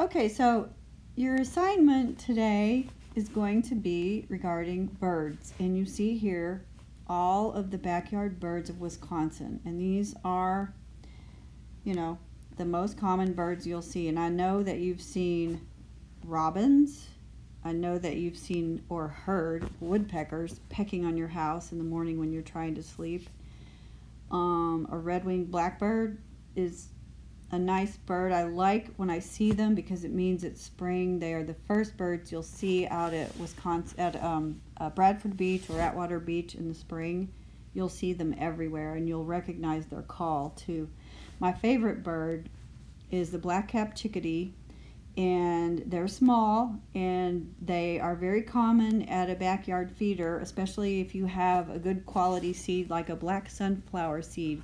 Okay, so your assignment today is going to be regarding birds. And you see here all of the backyard birds of Wisconsin. And these are, you know, the most common birds you'll see. And I know that you've seen robins. I know that you've seen or heard woodpeckers pecking on your house in the morning when you're trying to sleep. A red-winged blackbird is a nice bird. I like when I see them because it means it's spring. They are the first birds you'll see out at Wisconsin, at Bradford Beach or Atwater Beach in the spring. You'll see them everywhere, and you'll recognize their call too. My favorite bird is the black-capped chickadee, and they're small and they are very common at a backyard feeder, especially if you have a good quality seed like a black sunflower seed.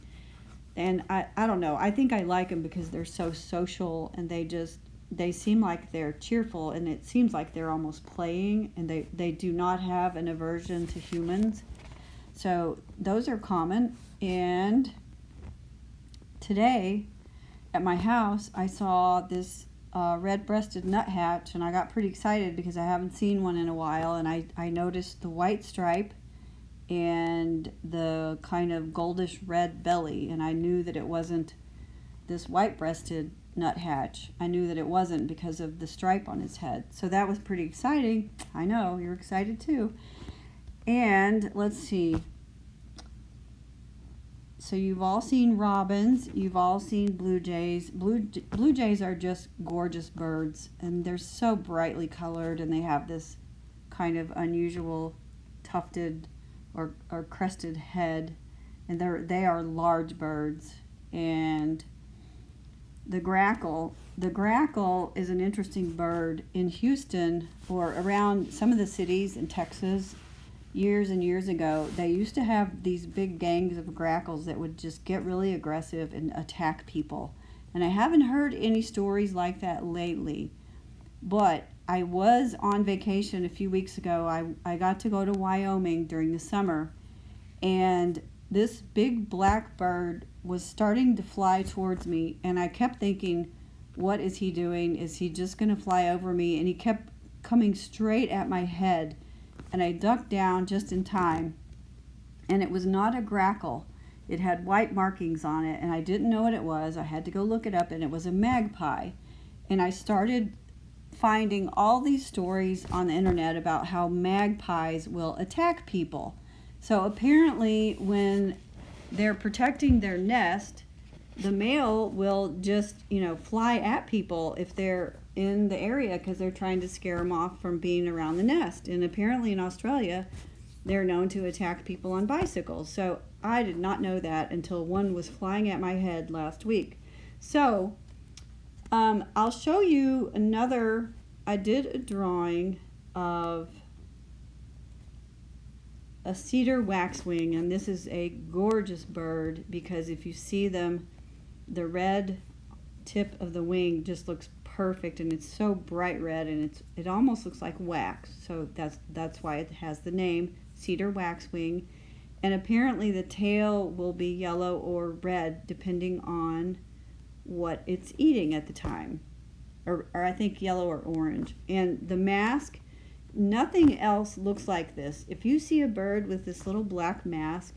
And I don't know, I think I like them because they're so social, and they seem like they're cheerful, and it seems like they're almost playing, and they do not have an aversion to humans. So those are common. And today at my house I saw this red-breasted nuthatch, and I got pretty excited because I haven't seen one in a while, and I noticed the white stripe and the kind of goldish red belly, and I knew that it wasn't this white-breasted nuthatch. I knew that it wasn't because of the stripe on his head. So that was pretty exciting. I know you're excited too. And let's see. So you've all seen robins, you've all seen blue jays. Blue jays are just gorgeous birds, and they're so brightly colored, and they have this kind of unusual tufted or crested head, and they are large birds. And the grackle is an interesting bird. In Houston or around some of the cities in Texas, years and years ago, they used to have these big gangs of grackles that would just get really aggressive and attack people. And I haven't heard any stories like that lately. But I was on vacation a few weeks ago. I got to go to Wyoming during the summer, and this big black bird was starting to fly towards me, and I kept thinking, what is he doing? Is he just going to fly over me? And he kept coming straight at my head, and I ducked down just in time, and it was not a grackle. It had white markings on it, and I didn't know what it was. I had to go look it up, and it was a magpie. And I started finding all these stories on the internet about how magpies will attack people. So apparently when they're protecting their nest, the male will just, fly at people if they're in the area because they're trying to scare them off from being around the nest. And apparently in Australia, they're known to attack people on bicycles. So I did not know that until one was flying at my head last week. So I'll show you another. I did a drawing of a cedar waxwing, and this is a gorgeous bird because if you see them, the red tip of the wing just looks perfect, and it's so bright red, and it almost looks like wax. So that's why it has the name cedar waxwing. And apparently the tail will be yellow or red depending on what it's eating at the time, or I think yellow or orange. And the mask, nothing else looks like this. If you see a bird with this little black mask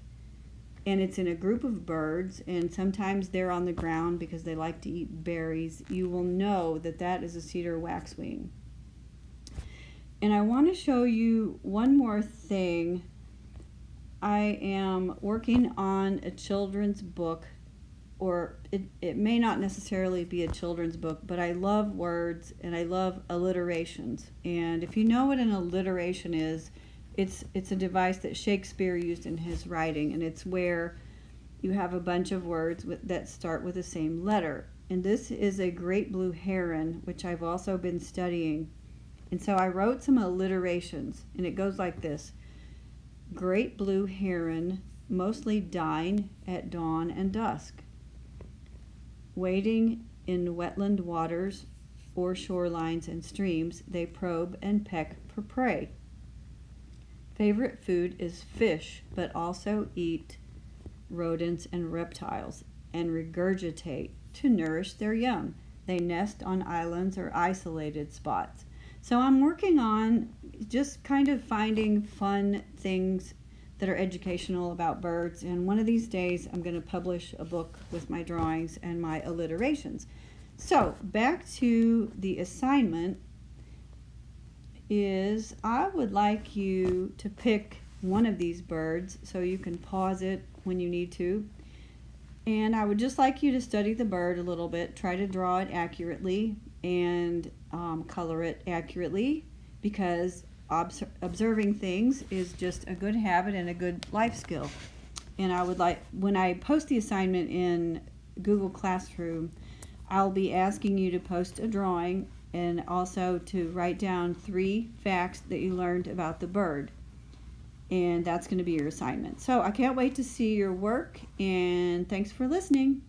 and it's in a group of birds, and sometimes they're on the ground because they like to eat berries, you will know that that is a cedar waxwing. And I want to show you one more thing. I am working on a children's book, or it may not necessarily be a children's book, but I love words and I love alliterations. And if you know what an alliteration is, it's a device that Shakespeare used in his writing, and it's where you have a bunch of words that start with the same letter. And this is a great blue heron, which I've also been studying. And so I wrote some alliterations, and it goes like this. Great blue heron mostly dine at dawn and dusk. Wading in wetland waters or shorelines and streams, they probe and peck for prey. Favorite food is fish, but also eat rodents and reptiles and regurgitate to nourish their young. They nest on islands or isolated spots. So I'm working on just kind of finding fun things that are educational about birds, and one of these days I'm going to publish a book with my drawings and my alliterations. So back to the assignment is I would like you to pick one of these birds so you can pause it when you need to. And I would just like you to study the bird a little bit, try to draw it accurately and color it accurately, because observing things is just a good habit and a good life skill. And I would like, when I post the assignment in Google Classroom, I'll be asking you to post a drawing and also to write down 3 facts that you learned about the bird. And that's going to be your assignment. So I can't wait to see your work, and thanks for listening.